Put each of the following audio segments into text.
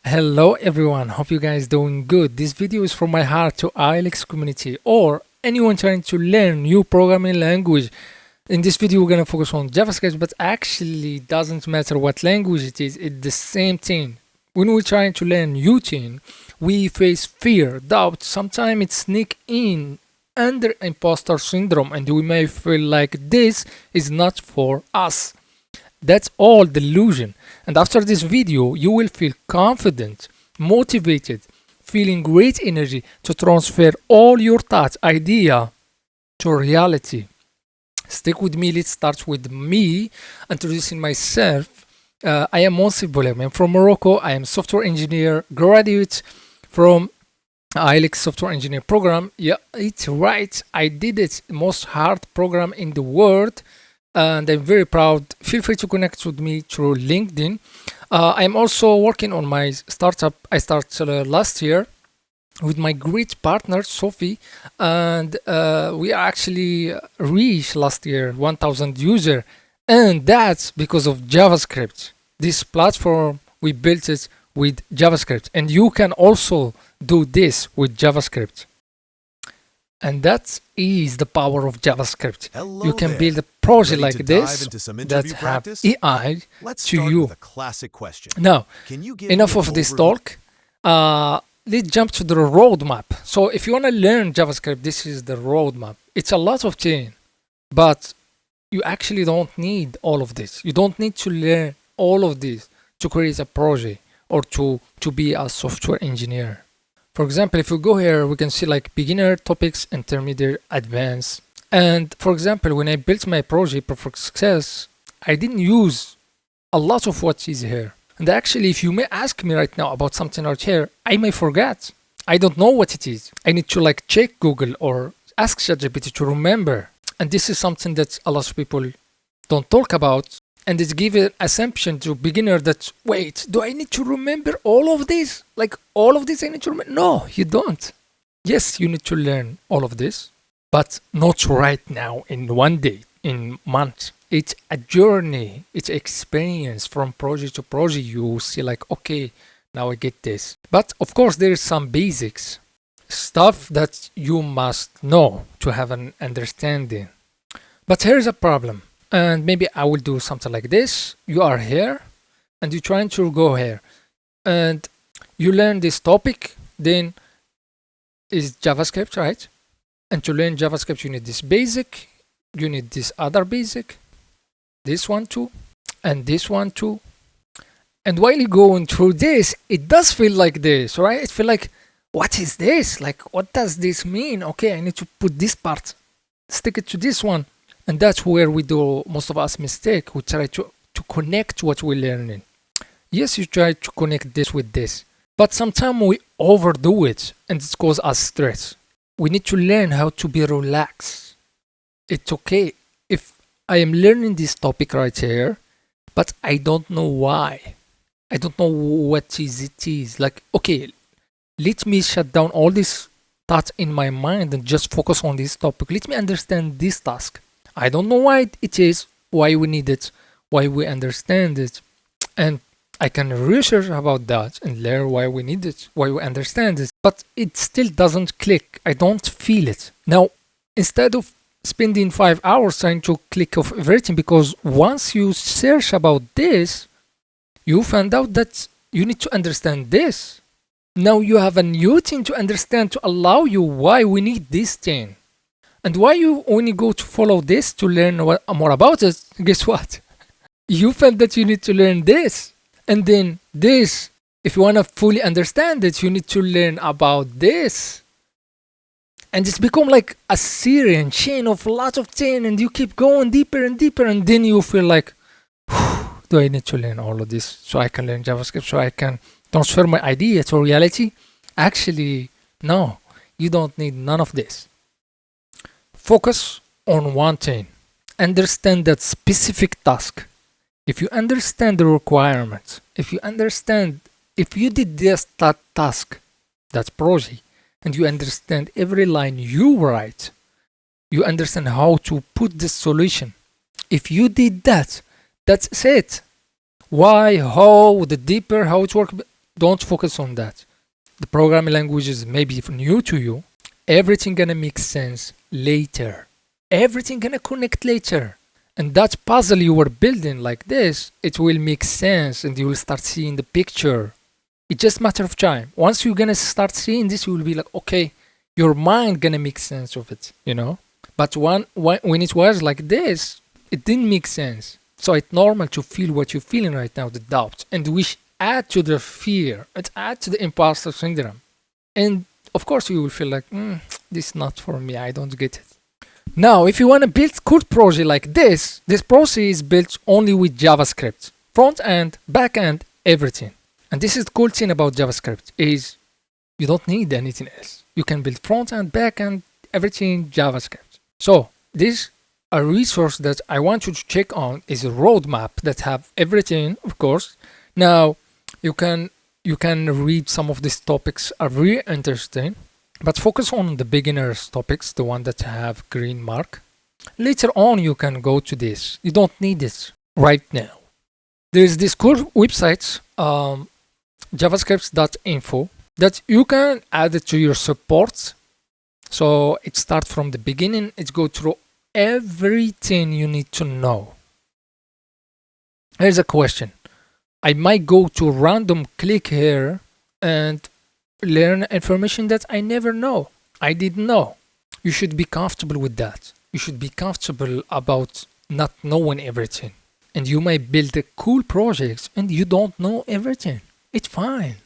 Hello everyone, hope you guys doing good. This video is from my heart to ALX community or anyone trying to learn new programming language. In this video we're gonna focus on JavaScript, but actually doesn't matter what language it is, it's the same thing. When we're trying to learn new thing, we face fear, doubt, sometimes it sneak in under imposter syndrome and we may feel like this is not for us. That's all delusion. And after this video, you will feel confident, motivated, feeling great energy to transfer all your thoughts, idea to reality. Stick with me. Let's start with me introducing myself. I am Monsif Boulem. I'm from Morocco. I am software engineer, graduate from ALX software engineer program. Yeah, it's right. I did it most hard program in the world. And I'm very proud. Feel free to connect with me through LinkedIn. I'm also working on my startup. I started last year with my great partner, Sophie. And we actually reached last year 1,000 users. And that's because of JavaScript. This platform, we built it with JavaScript. And you can also do this with JavaScript. And that is the power of JavaScript. Hello you can there. build a project Ready like to this dive into some that interview have practice? AI Let's to start you. with a classic question. Now, Can you give enough me of an this overview? talk. Let's jump to the roadmap. So if you want to learn JavaScript, this is the roadmap. It's a lot of things, but you actually don't need all of this. You don't need to learn all of this to create a project or to be a software engineer. For example, if we go here, we can see like beginner, topics, intermediate, advanced. And for example, when I built my project Perfect Success, I didn't use a lot of what is here. And actually, if you may ask me right now about something out here, I may forget. I don't know what it is. I need to like check Google or ask ChatGPT to remember. And this is something that a lot of people don't talk about. And it's given assumption to beginner that, wait, do I need to remember all of this? Like all of this I need to remember? No, you don't. Yes, you need to learn all of this, but not right now in one day, in months. It's a journey, it's experience from project to project. You see like, okay, now I get this. But of course, there is some basics, stuff that you must know to have an understanding. But here's a problem. And maybe I will do something like this. You are here and you're trying to go here and you learn this topic, then is JavaScript, right? And to learn JavaScript, you need this basic, you need this other basic, this one too, and this one too. And while you're going through this, it does feel like this, right? It feels like, what is this? Like, what does this mean? Okay, I need to put this part, stick it to this one. And that's where we do most of us mistake. We try to connect what we're learning. Yes, you try to connect this with this, but sometimes we overdo it and it causes us stress. We need to learn how to be relaxed. It's okay if I am learning this topic right here, but I don't know why. I don't know what it is. Like, okay, let me shut down all these thoughts in my mind and just focus on this topic. Let me understand this task. I don't know why it is, why we need it, why we understand it. And I can research about that and learn why we need it, why we understand it. But it still doesn't click. I don't feel it. Now, instead of spending 5 hours trying to click off everything, because once you search about this, you find out that you need to understand this. Now you have a new thing to understand to allow you why we need this thing. And why when you go to follow this to learn more about it, guess what? You felt that you need to learn this. And then this, if you want to fully understand it, you need to learn about this. And it's become like a Syrian chain of lots of things, and you keep going deeper and deeper, and then you feel like, do I need to learn all of this so I can learn JavaScript, so I can transfer my idea to reality? Actually, no, you don't need none of this. Focus on one thing. Understand that specific task. If you understand the requirements, if you did that task, that project, and you understand every line you write, you understand how to put the solution. If you did that, that's it. Why, how, the deeper, how it works, don't focus on that. The programming languages may be new to you. Everything gonna make sense later. Everything gonna connect later. And that puzzle you were building like this, it will make sense and you will start seeing the picture. It's just a matter of time. Once you're gonna start seeing this, you will be like, okay, your mind gonna make sense of it, you know? But when it was like this, it didn't make sense. So it's normal to feel what you're feeling right now, the doubt. And we add to the fear, it add to the imposter syndrome. And of course you will feel like, this is not for me, I don't get it. Now, if you want to build cool project like this process is built only with JavaScript. Front end, back end, everything. And this is the cool thing about JavaScript is you don't need anything else. You can build front end, back end, everything JavaScript. So this a resource that I want you to check on is a roadmap that have everything, of course. Now you can read some of these topics are really interesting. But focus on the beginners topics, the one that have green mark. Later on, you can go to this. You don't need this right now. There's this cool website, javascript.info, that you can add it to your support. So it starts from the beginning. It goes through everything you need to know. Here's a question. I might go to random click here and learn information that I never know. I didn't know. You should be comfortable with that. You should be comfortable about not knowing everything. And you might build a cool project and you don't know everything. It's fine.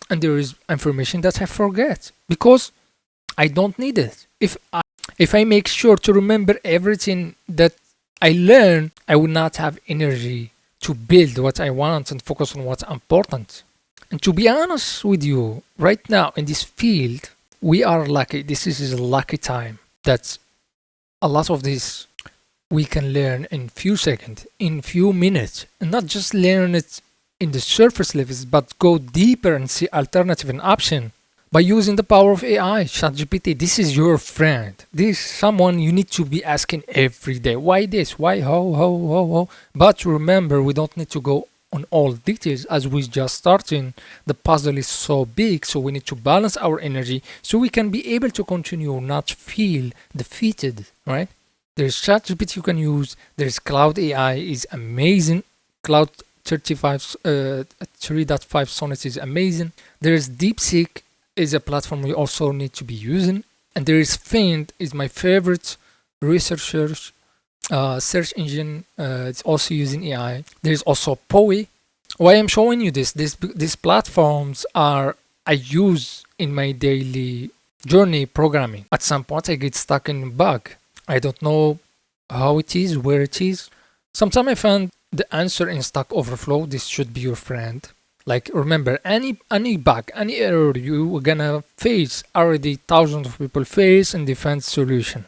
And there is information that I forget because I don't need it. If I make sure to remember everything that I learn, I will not have energy to build what I want and focus on what's important. And to be honest with you, right now in this field, we are lucky. This is a lucky time that a lot of this we can learn in few seconds, in few minutes, and not just learn it in the surface levels, but go deeper and see alternative and option by using the power of AI, ChatGPT. This is your friend. This is someone you need to be asking every day. Why this? Why how? But remember, we don't need to go on all details as we just starting. The puzzle is so big, so we need to balance our energy so we can be able to continue, not feel defeated, right? There's ChatGPT you can use. There's Cloud AI is amazing. Cloud 3.5 Sonnet is amazing. There's DeepSeek is a platform we also need to be using. And there is Find is my favorite research search engine. It's also using AI. There's also Poe. Why I'm showing you these platforms are I use in my daily journey programming. At some point I get stuck in a bug. I don't know how it is, where it is. Sometimes I find the answer in Stack Overflow. This should be your friend. Like remember, any bug, any error you gonna face already thousands of people face and defend solution.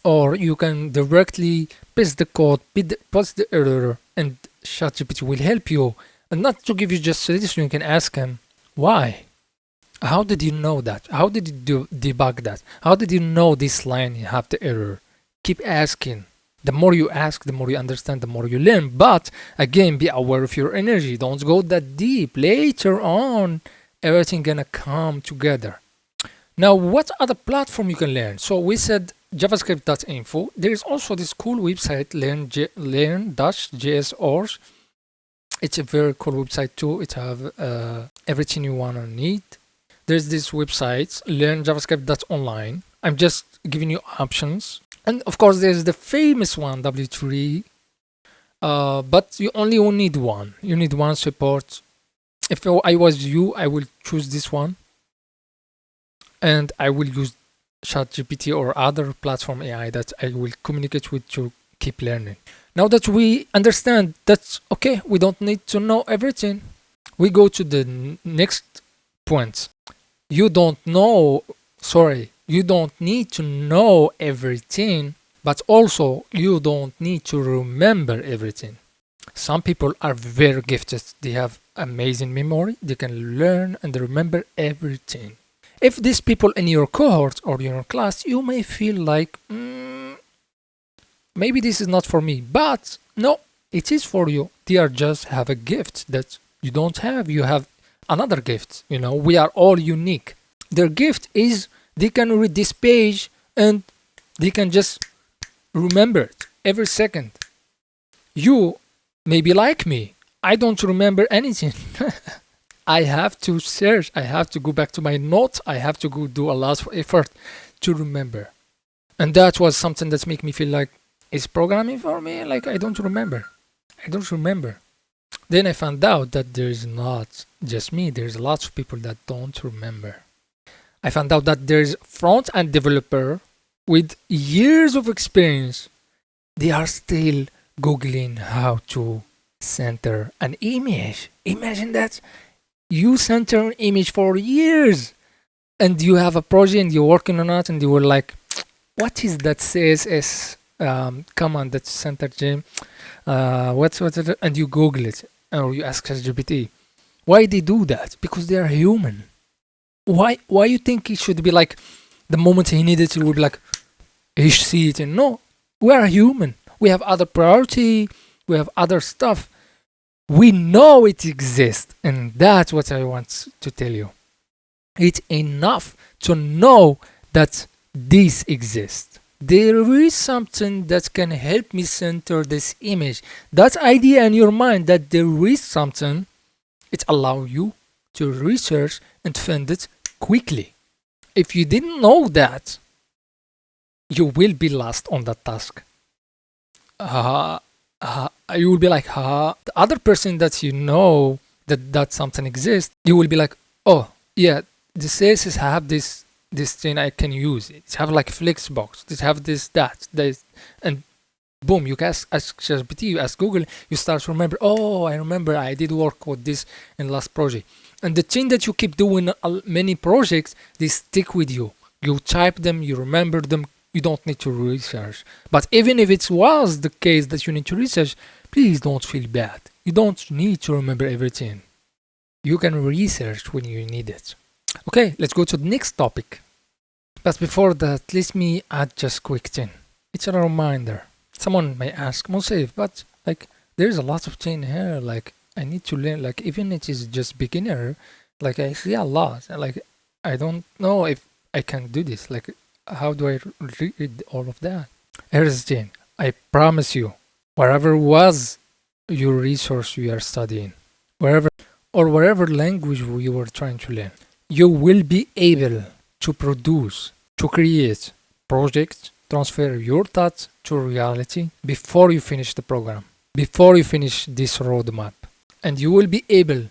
Or you can directly paste the code, paste the error, and ChatGPT will help you. And not to give you just solution, you can ask him, why? How did you know that? How did you debug that? How did you know this line you have the error? Keep asking. The more you ask, the more you understand, the more you learn. But again, be aware of your energy. Don't go that deep. Later on, everything gonna come together. Now, what other platform you can learn? So we said javascript.info. There is also this cool website, learn-js.org. It's a very cool website too. It have everything you wanna need. There's this website, learn-javascript.online. I'm just giving you options. And of course, there's the famous one, W3. But you only need one. You need one support. If I was you, I will choose this one. And I will use ChatGPT or other platform AI that I will communicate with to keep learning. Now that we understand that, okay, we don't need to know everything, we go to the next point. You don't need to know everything, but also you don't need to remember everything. Some people are very gifted. They have amazing memory. They can learn and remember everything. If these people in your cohort or your class, you may feel like, maybe this is not for me, but no, it is for you. They are just have a gift that you don't have. You have another gift. You know, we are all unique. Their gift is they can read this page and they can just remember it every second. You may be like me. I don't remember anything. I have to search. I have to go back to my notes. I have to go do a lot of effort to remember. And that was something that made me feel like, is programming for me? Like, I don't remember. I don't remember. Then I found out that there's not just me. There's lots of people that don't remember. I found out that there's front-end developer with years of experience. They are still Googling how to center an image. Imagine that. You center an image for years and you have a project and you're working on it and you were like, what is that CSS command that center Jim? What's it? And you Google it or you ask ChatGPT. Why they do that? Because they are human. Why you think it should be like the moment he needed it, he would be like, he should see it? And no, we are human. We have other priority. We have other stuff. We know it exists, and that's what I want to tell you. It's enough to know that this exists. There is something that can help me center this image. That idea in your mind that there is something, it allows you to research and find it quickly. If you didn't know that, you will be lost on that task. You will be like, the other person that you know that something exists, you will be like, oh yeah, the CSS have this thing I can use. It have like Flexbox. It have this, and boom, you can ask ChatGPT, you ask Google, you start to remember, oh, I remember I did work with this in last project. And the thing that you keep doing many projects, they stick with you. You type them, you remember them, you don't need to research. But even if it was the case that you need to research, please don't feel bad. You don't need to remember everything. You can research when you need it. Okay, let's go to the next topic. But before that, let me add just a quick thing. It's a reminder. Someone may ask, Mosif, but like there's a lot of thing here. Like I need to learn. Like even it is just beginner. Like I see a lot. Like I don't know if I can do this. Like how do I read all of that? Here's the thing. I promise you, wherever was your resource you are studying, wherever language you were trying to learn, you will be able to produce, to create projects, transfer your thoughts to reality before you finish the program, before you finish this roadmap. And you will be able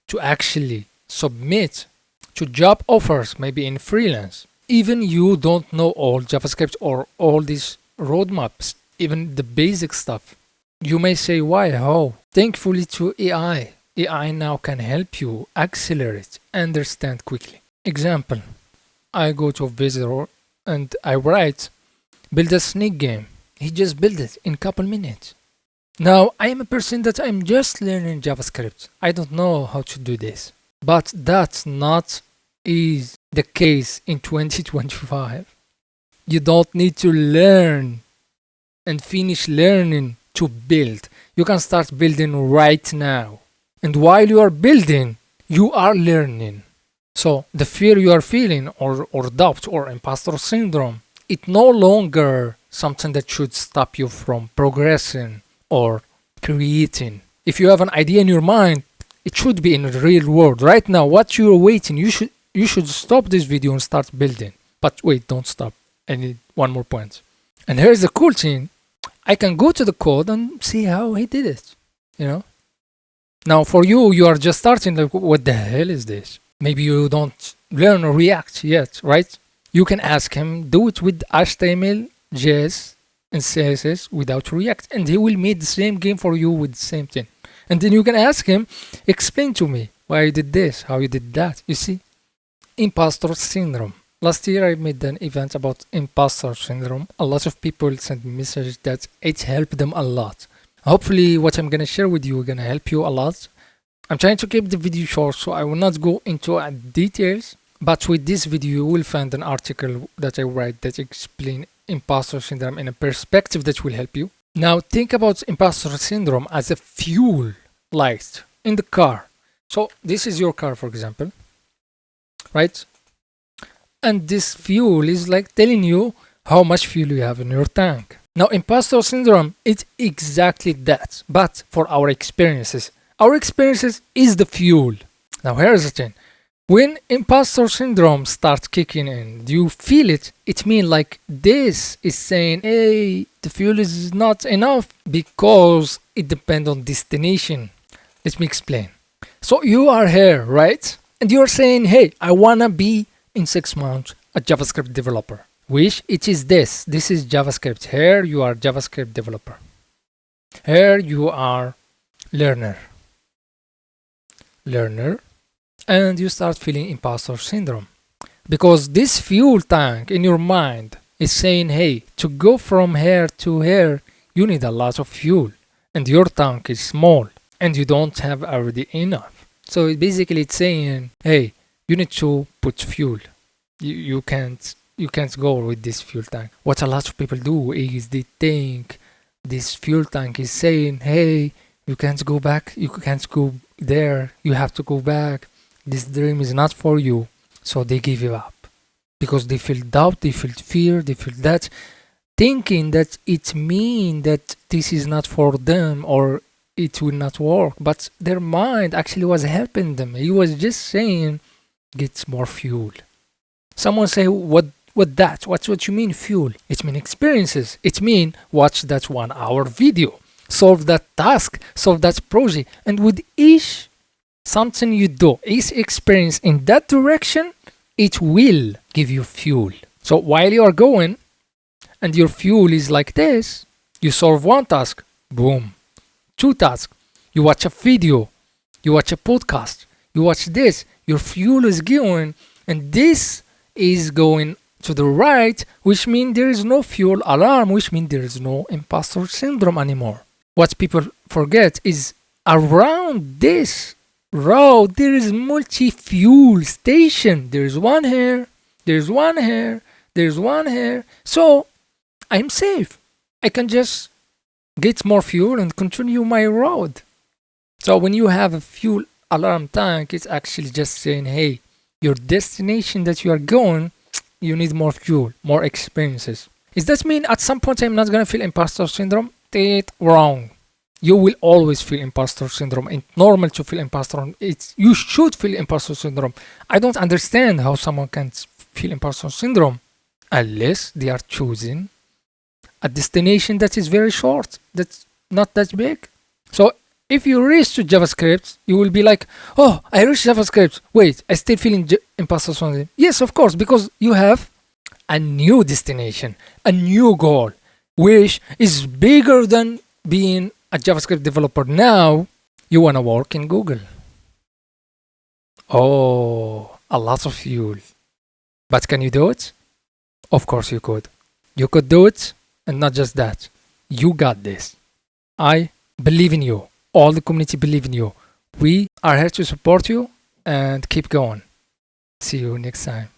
to actually submit to job offers, maybe in freelance. Even you don't know all JavaScript or all these roadmaps, even the basic stuff. You may say, why? How? Thankfully to AI. AI now can help you accelerate, understand quickly. Example, I go to a visitor and I write, build a snake game. He just built it in a couple minutes. Now, I am a person that I'm just learning JavaScript. I don't know how to do this. But that's not is the case in 2025. You don't need to learn and finish learning to build. You can start building right now. And while you are building, you are learning. So the fear you are feeling or doubt or imposter syndrome, it's no longer something that should stop you from progressing or creating. If you have an idea in your mind, it should be in the real world. Right now, what you're waiting, you should stop this video and start building. But wait, don't stop. I need one more point. And here's the cool thing. I can go to the code and see how he did it. You know? Now for you are just starting, like, what the hell is this? Maybe you don't learn React yet, right? You can ask him, do it with HTML, JS, and CSS without React, and he will make the same game for you with the same thing. And then you can ask him, explain to me why you did this, how you did that. You see? Imposter syndrome. Last year I made an event about imposter syndrome. A lot of people sent me messages that it helped them a lot. Hopefully what I'm gonna share with you is gonna help you a lot. I'm trying to keep the video short, so I will not go into details. But with this video, you will find an article that I write that explain imposter syndrome in a perspective that will help you. Now think about imposter syndrome as a fuel light in the car. So this is your car, for example, right? And this fuel is like telling you how much fuel you have in your tank. Now, imposter syndrome is exactly that, but for our experiences. Our experiences is the fuel. Now, here's the thing. When imposter syndrome starts kicking in, do you feel it? It means like this is saying, hey, the fuel is not enough because it depends on destination. Let me explain. So you are here, right? And you're saying, hey, I wanna be in 6 months a JavaScript developer. Which it is this. This is JavaScript. Here you are JavaScript developer. Here you are learner. And you start feeling imposter syndrome. Because this fuel tank in your mind is saying, hey, to go from here to here, you need a lot of fuel. And your tank is small. And you don't have already enough. So basically it's saying, hey, you need to put fuel. You can't go with this fuel tank. What a lot of people do is they think this fuel tank is saying, hey, you can't go back, you can't go there, you have to go back. This dream is not for you. So they give you up. Because they feel doubt, they feel fear, they feel that, thinking that it means that this is not for them or it will not work. But their mind actually was helping them. He was just saying, get more fuel. Someone say, what that? What's what you mean fuel? It mean experiences. It mean watch that 1 hour video, solve that task, solve that project. And with each something you do, each experience in that direction, it will give you fuel. So while you are going and your fuel is like this, you solve 1 task, boom. 2 tasks, you watch a video, you watch a podcast, you watch this, your fuel is going, and this is going to the right, which means there is no fuel alarm, which means there is no imposter syndrome anymore. What people forget is around this road, there is multi-fuel station. There is one here, there's one here, there's one here. So I'm safe. I can just get more fuel and continue my road. So when you have a fuel alarm tank, it's actually just saying, hey, your destination that you are going, you need more fuel, more experiences. Does that mean at some point I'm not going to feel imposter syndrome? That's wrong. You will always feel imposter syndrome. It's normal to feel imposter. You should feel imposter syndrome. I don't understand how someone can feel imposter syndrome unless they are choosing a destination that is very short, that's not that big. So if you reach to JavaScript, you will be like, oh, I reached JavaScript. Wait, I still feeling imposter syndrome. Yes, of course, because you have a new destination, a new goal, which is bigger than being a JavaScript developer. Now, you want to work in Google. Oh, a lot of fuel. But can you do it? Of course you could. You could do it, and not just that. You got this. I believe in you. All the community believe in you. We are here to support you and keep going. See you next time.